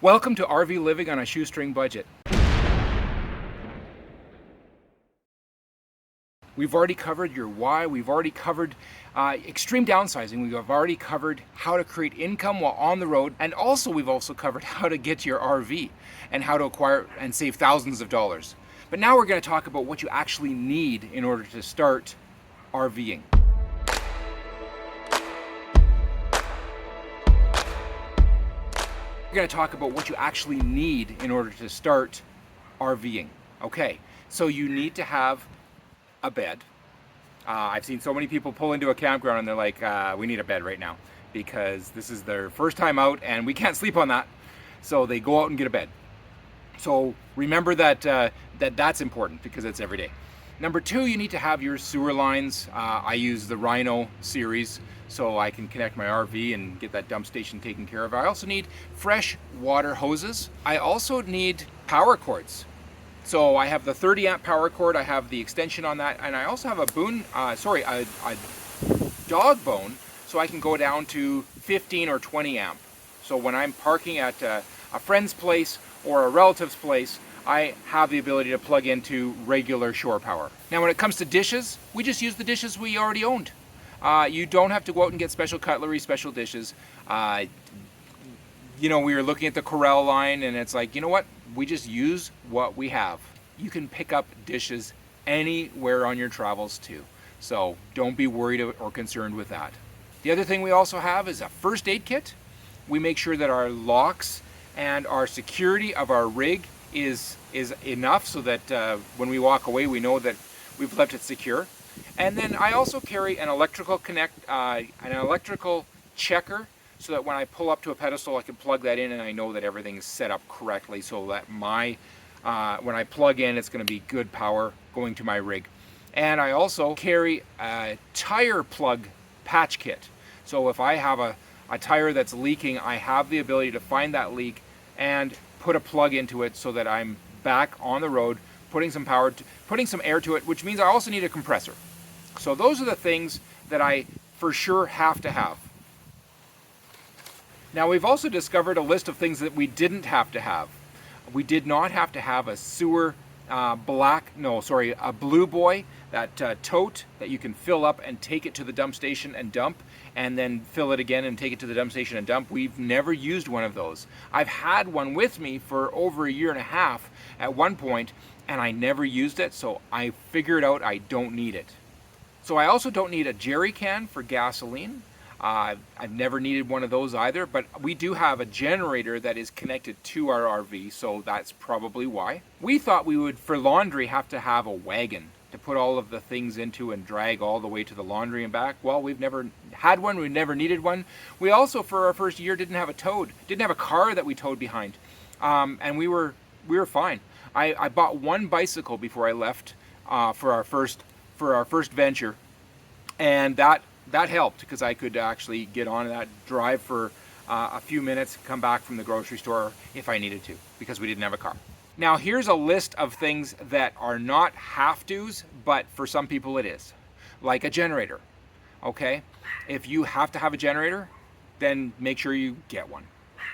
Welcome to RV Living on a Shoestring Budget. We've already covered your why, we've already covered extreme downsizing, we've already covered how to create income while on the road, and we've also covered how to get to your RV and how to acquire and save thousands of dollars. But now we're going to talk about what you actually need in order to start RVing. We're going to talk about what you actually need in order to start RVing. Okay, so you need to have a bed. I've seen so many people pull into a campground and they're like, we need a bed right now because this is their first time out and we can't sleep on that. So they go out and get a bed. So remember that that's important because it's every day. Number two, you need to have your sewer lines. I use the Rhino series so I can connect my RV and get that dump station taken care of. I also need fresh water hoses. I also need power cords. So I have the 30 amp power cord, I have the extension on that, and I also have a dog bone so I can go down to 15 or 20 amp. So when I'm parking at a friend's place or a relative's place, I have the ability to plug into regular shore power. Now when it comes to dishes, we just use the dishes we already owned. You don't have to go out and get special cutlery, special dishes. We were looking at the Corel line and it's like, you know what? We just use what we have. You can pick up dishes anywhere on your travels too. So don't be worried or concerned with that. The other thing we also have is a first aid kit. We make sure that our locks and our security of our rig is enough so that when we walk away, we know that we've left it secure. And then I also carry an electrical checker so that when I pull up to a pedestal, I can plug that in and I know that everything is set up correctly so that when I plug in, it's going to be good power going to my rig. And I also carry a tire plug patch kit. So if I have a tire that's leaking, I have the ability to find that leak and put a plug into it so that I'm back on the road, putting some air to it, which means I also need a compressor. So those are the things that I for sure have to have. Now we've also discovered a list of things that we didn't have to have. We did not have to have a a Blue Boy, that tote that you can fill up and take it to the dump station and dump, and then fill it again and take it to the dump station and dump. We've never used one of those. I've had one with me for over a year and a half at one point, and I never used it, so I figured out I don't need it. So I also don't need a jerry can for gasoline. I've never needed one of those either, but we do have a generator that is connected to our RV, so that's probably why. We thought we would, for laundry, have to have a wagon to put all of the things into and drag all the way to the laundry and back. Well, we've never had one, we've never needed one. We also, for our first year, didn't have a car that we towed behind, and we were fine. I bought one bicycle before I left for our first venture, and that helped because I could actually get on that drive for a few minutes, come back from the grocery store if I needed to, because we didn't have a car. Now here's a list of things that are not have-tos, but for some people it is. Like a generator, okay? If you have to have a generator, then make sure you get one.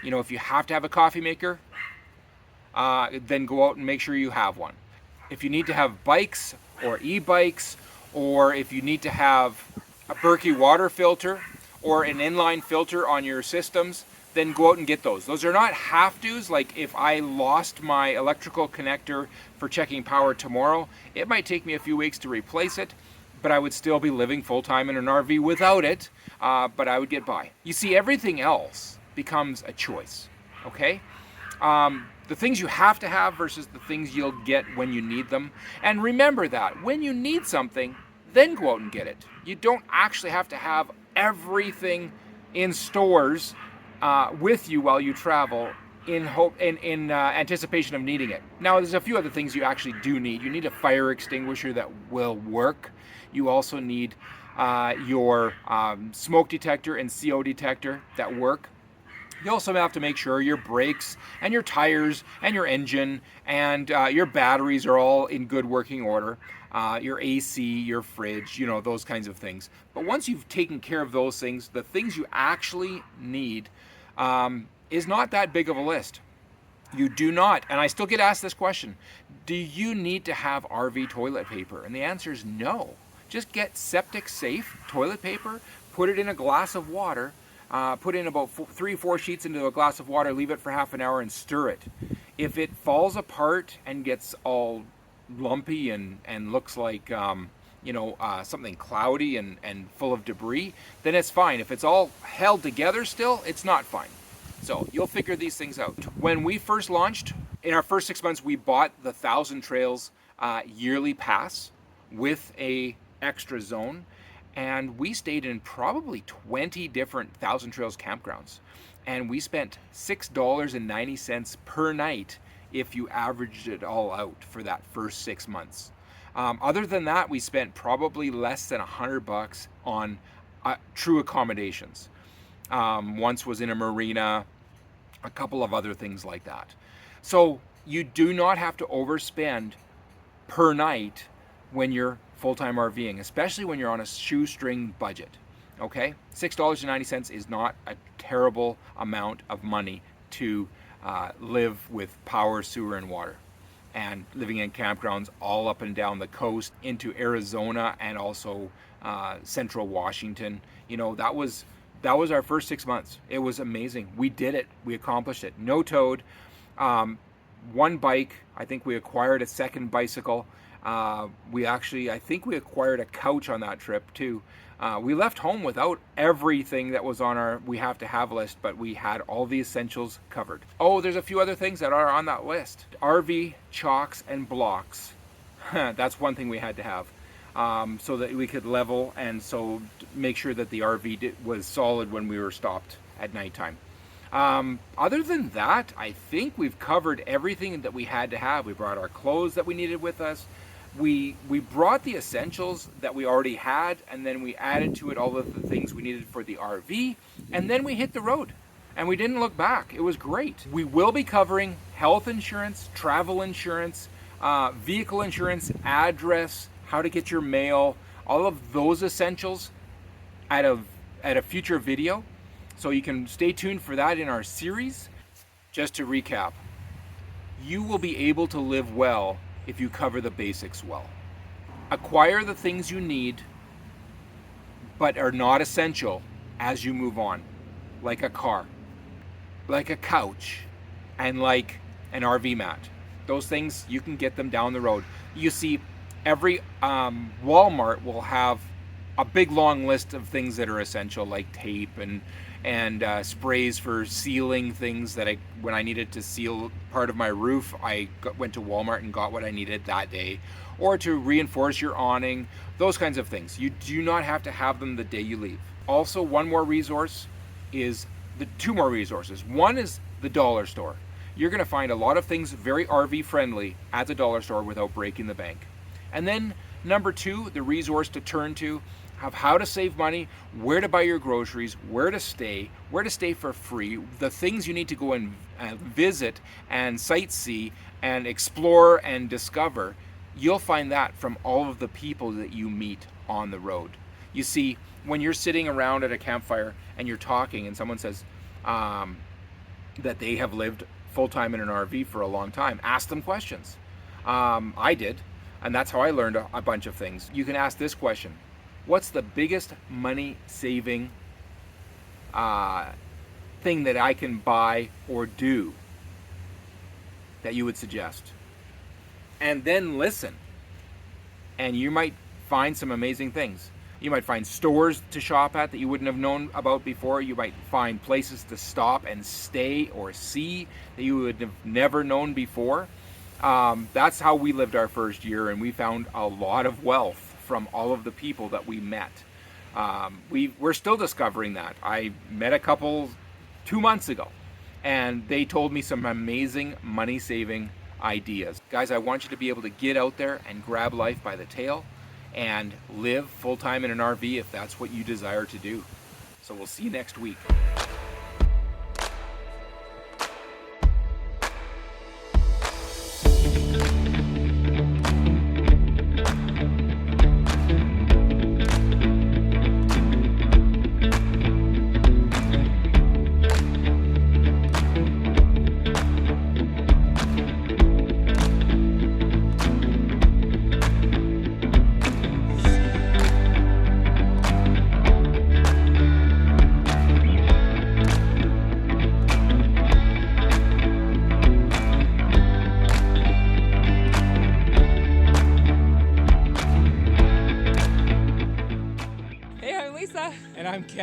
If you have to have a coffee maker, then go out and make sure you have one. If you need to have bikes or e-bikes, or if you need to have a Berkey water filter or an inline filter on your systems, then go out and get those. Those are not have-tos. Like if I lost my electrical connector for checking power tomorrow, it might take me a few weeks to replace it, but I would still be living full-time in an RV without it, but I would get by. You see, everything else becomes a choice, okay? The things you have to have versus the things you'll get when you need them. And remember that when you need something, then go out and get it. You don't actually have to have everything in stores with you while you travel in anticipation of needing it. Now, there's a few other things you actually do need. You need a fire extinguisher that will work. You also need your smoke detector and CO detector that work. You also have to make sure your brakes and your tires and your engine and your batteries are all in good working order. Your AC, your fridge, those kinds of things. But once you've taken care of those things, the things you actually need is not that big of a list. You do not. And I still get asked this question. Do you need to have RV toilet paper? And the answer is no. Just get septic safe toilet paper, put it in a glass of water, put in about 3-4 sheets into a glass of water, leave it for half an hour and stir it. If it falls apart and gets all lumpy and looks like something cloudy and full of debris, then it's fine. If it's all held together still, it's not fine. So you'll figure these things out. When we first launched, in our first 6 months, we bought the 1,000 Trails yearly pass with a extra zone, and we stayed in probably 20 different 1,000 Trails campgrounds, and we spent $6.90 per night if you averaged it all out for that first 6 months. Other than that, we spent probably less than $100 on true accommodations. Once was in a marina, a couple of other things like that. So you do not have to overspend per night when you're full-time RVing, especially when you're on a shoestring budget. Okay, $6.90 is not a terrible amount of money to live with power, sewer, and water, and living in campgrounds all up and down the coast into Arizona and also central Washington. That was our first 6 months. It was amazing. We did it. We accomplished it. No towed. One bike. I think we acquired a second bicycle. I think we acquired a couch on that trip too. We left home without everything that was on our we have to have list, but we had all the essentials covered. Oh, there's a few other things that are on that list. RV chocks and blocks. That's one thing we had to have. So that we could level and so make sure that the RV was solid when we were stopped at nighttime. Other than that, I think we've covered everything that we had to have. We brought our clothes that we needed with us. We brought the essentials that we already had, and then we added to it all of the things we needed for the RV, and then we hit the road. And we didn't look back. It was great. We will be covering health insurance, travel insurance, vehicle insurance, address, how to get your mail, all of those essentials at a future video. So you can stay tuned for that in our series. Just to recap, you will be able to live well if you cover the basics well. Acquire the things you need but are not essential as you move on, like a car, like a couch, and like an RV mat. Those things, you can get them down the road. You see, every Walmart will have a big long list of things that are essential, like tape and sprays for sealing things that when I needed to seal part of my roof, I went to Walmart and got what I needed that day, or to reinforce your awning, those kinds of things. You do not have to have them the day you leave. Also, two more resources. One is the dollar store. You're going to find a lot of things very RV friendly at the dollar store without breaking the bank. And then number two, the resource to turn to of how to save money, where to buy your groceries, where to stay for free, the things you need to go and visit and sightsee and explore and discover. You'll find that from all of the people that you meet on the road. You see, when you're sitting around at a campfire and you're talking and someone says that they have lived full-time in an RV for a long time, ask them questions. I did, and that's how I learned a bunch of things. You can ask this question: what's the biggest money-saving thing that I can buy or do that you would suggest? And then listen, and you might find some amazing things. You might find stores to shop at that you wouldn't have known about before. You might find places to stop and stay or see that you would have never known before. That's how we lived our first year, and we found a lot of wealth from all of the people that we met. We're still discovering that. I met a couple 2 months ago, and they told me some amazing money-saving ideas. Guys, I want you to be able to get out there and grab life by the tail and live full-time in an RV if that's what you desire to do. So we'll see you next week.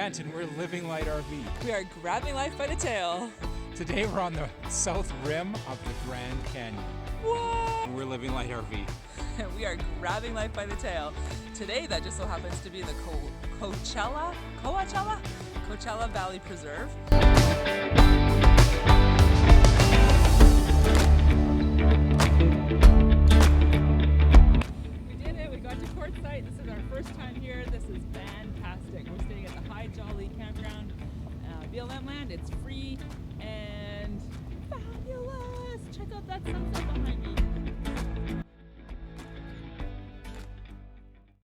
Kent, and we're Living Light RV. We are grabbing life by the tail. Today we're on the south rim of the Grand Canyon. What? We're Living Light RV. We are grabbing life by the tail. Today, that just so happens to be the Coachella Valley Preserve. We did it. We got to Quartzsite. This is our first time here. This is fantastic. We're staying at the High Jolly Campground, BLM land. It's free and fabulous. Check out that sunset behind me.